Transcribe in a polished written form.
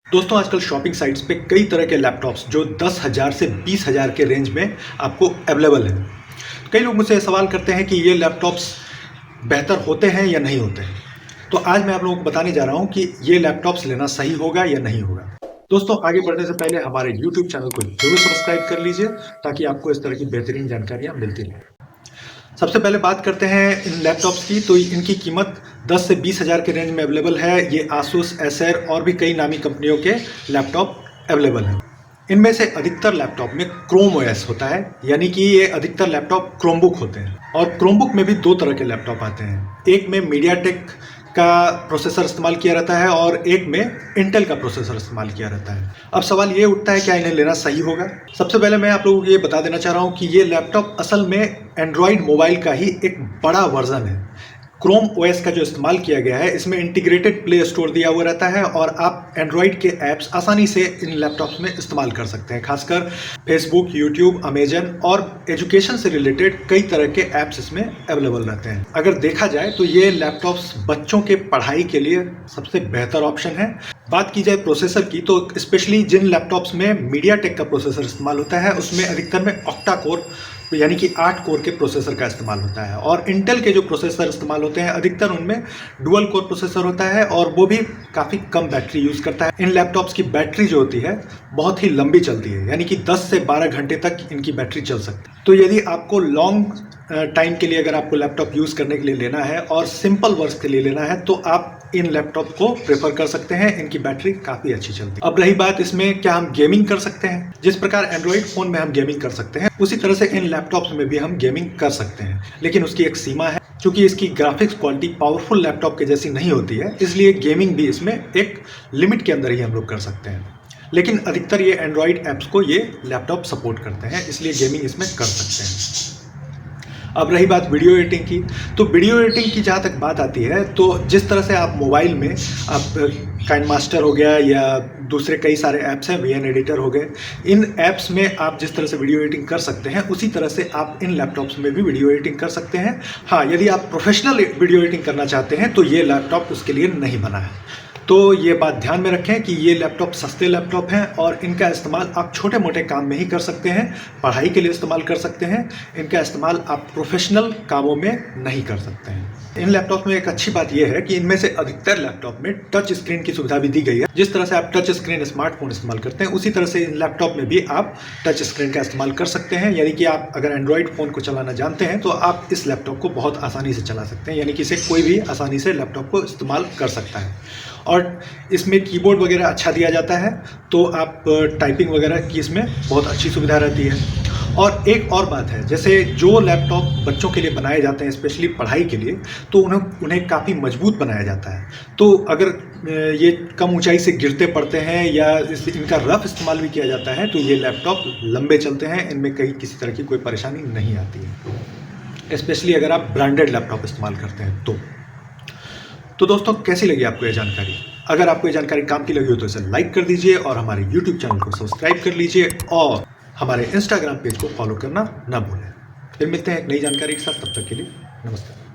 दोस्तों आजकल shopping sites पे कई तरह के लैपटॉप्स जो 10,000 से 20,000 के रेंज में आपको अवेलेबल हैं। कई लोग मुझसे सवाल करते हैं कि ये लैपटॉप्स बेहतर होते हैं या नहीं होते हैं। तो आज मैं आप लोगों को बताने जा रहा हूँ कि ये लैपटॉप्स लेना सही होगा या नहीं होगा। दोस्तों आगे बढ़ने से पहले हमारे YouTube चैनल को जरूर सब्सक्राइब कर लीजिए ताकि आपको इस तरह की बेहतरीन जानकारियाँ मिलती रहें। सबसे पहले बात करते हैं इन लैपटॉप्स की। तो इनकी कीमत 10 से 20,000 के रेंज में अवेलेबल है। ये आसूस, एसर और भी कई नामी कंपनियों के लैपटॉप अवेलेबल हैं। इनमें से अधिकतर लैपटॉप में क्रोम ओएस होता है, यानी कि ये अधिकतर लैपटॉप क्रोमबुक होते हैं। और क्रोमबुक में भी दो तरह के लैपटॉप आते हैं, एक में मीडियाटेक का प्रोसेसर इस्तेमाल किया रहता है और एक में इंटेल का प्रोसेसर इस्तेमाल किया रहता है। अब सवाल ये उठता है क्या इन्हें लेना सही होगा। सबसे पहले मैं आप लोगों को ये बता देना चाह रहा हूँ कि ये लैपटॉप असल में एंड्रॉयड मोबाइल का ही एक बड़ा वर्जन है। क्रोम ओएस का जो इस्तेमाल किया गया है इसमें इंटीग्रेटेड प्ले स्टोर दिया हुआ रहता है और आप एंड्रॉयड के ऐप्स आसानी से इन लैपटॉप्स में इस्तेमाल कर सकते हैं। खासकर फेसबुक, यूट्यूब, अमेजन और एजुकेशन से रिलेटेड कई तरह के ऐप्स इसमें अवेलेबल रहते हैं। अगर देखा जाए तो ये लैपटॉप्स बच्चों के पढ़ाई के लिए सबसे बेहतर ऑप्शन है। बात की जाए प्रोसेसर की तो स्पेशली जिन लैपटॉप्स में मीडियाटेक का प्रोसेसर इस्तेमाल होता है उसमें अधिकतर में ऑक्टा कोर यानी कि 8 कोर के प्रोसेसर का इस्तेमाल होता है। और इंटेल के जो प्रोसेसर इस्तेमाल होते हैं अधिकतर उनमें डुअल कोर प्रोसेसर होता है और वो भी काफ़ी कम बैटरी यूज़ करता है। इन लैपटॉप्स की बैटरी जो होती है बहुत ही लंबी चलती है, यानी कि 10 से 12 घंटे तक इनकी बैटरी चल सकती है। तो यदि आपको लॉन्ग टाइम के लिए अगर आपको लैपटॉप यूज़ करने के लिए लेना है और सिंपल वर्क के लिए लेना है तो आप इन लैपटॉप को प्रेफर कर सकते हैं। इनकी बैटरी काफ़ी अच्छी चलती है। अब रही बात इसमें क्या हम गेमिंग कर सकते हैं। जिस प्रकार एंड्रॉइड फ़ोन में हम गेमिंग कर सकते हैं उसी तरह से इन लैपटॉप्स में भी हम गेमिंग कर सकते हैं, लेकिन उसकी एक सीमा है। क्योंकि इसकी ग्राफिक्स क्वालिटी पावरफुल लैपटॉप के जैसी नहीं होती है, इसलिए गेमिंग भी इसमें एक लिमिट के अंदर ही हम लोग कर सकते हैं। लेकिन अधिकतर ये एंड्रॉइड ऐप्स को ये लैपटॉप सपोर्ट करते हैं, इसलिए गेमिंग इसमें कर सकते हैं। अब रही बात वीडियो एडिटिंग की, तो वीडियो एडिटिंग की जहाँ तक बात आती है तो जिस तरह से आप मोबाइल में आप काइनमास्टर हो गया या दूसरे कई सारे ऐप्स हैं, वीएन एडिटर हो गए, इन ऐप्स में आप जिस तरह से वीडियो एडिटिंग कर सकते हैं उसी तरह से आप इन लैपटॉप्स में भी वीडियो एडिटिंग कर सकते हैं। हाँ, यदि आप प्रोफेशनल वीडियो एडिटिंग करना चाहते हैं तो ये लैपटॉप उसके लिए नहीं बना है। तो ये बात ध्यान में रखें कि ये लैपटॉप सस्ते लैपटॉप हैं और इनका इस्तेमाल आप छोटे मोटे काम में ही कर सकते हैं, पढ़ाई के लिए इस्तेमाल कर सकते हैं। इनका इस्तेमाल आप प्रोफेशनल कामों में नहीं कर सकते हैं। इन लैपटॉप में एक अच्छी बात यह है कि इनमें से अधिकतर लैपटॉप में टच स्क्रीन की सुविधा भी दी गई है। जिस तरह से आप टच स्क्रीन स्मार्टफोन इस्तेमाल करते हैं उसी तरह से इन लैपटॉप में भी आप टच स्क्रीन का इस्तेमाल कर सकते हैं। यानी कि आप अगर एंड्रॉइड फ़ोन को चलाना जानते हैं तो आप इस लैपटॉप को बहुत आसानी से चला सकते हैं, यानी कि इसे कोई भी आसानी से लैपटॉप को इस्तेमाल कर सकता है। और इसमें कीबोर्ड वगैरह अच्छा दिया जाता है, तो आप टाइपिंग वगैरह की इसमें बहुत अच्छी सुविधा रहती है। और एक और बात है, जैसे जो लैपटॉप बच्चों के लिए बनाए जाते हैं स्पेशली पढ़ाई के लिए, तो उन्हें काफ़ी मजबूत बनाया जाता है। तो अगर ये कम ऊंचाई से गिरते पड़ते हैं या इनका रफ इस्तेमाल भी किया जाता है तो ये लैपटॉप लंबे चलते हैं, इनमें कहीं किसी तरह की कोई परेशानी नहीं आती है, स्पेशली अगर आप ब्रांडेड लैपटॉप इस्तेमाल करते हैं तो दोस्तों कैसी लगी आपको ये जानकारी। अगर आपको ये जानकारी काम की लगी हो तो इसे लाइक कर दीजिए और हमारे YouTube चैनल को सब्सक्राइब कर लीजिए और हमारे Instagram पेज को फॉलो करना ना भूलें। फिर मिलते हैं एक नई जानकारी के साथ, तब तक के लिए नमस्कार।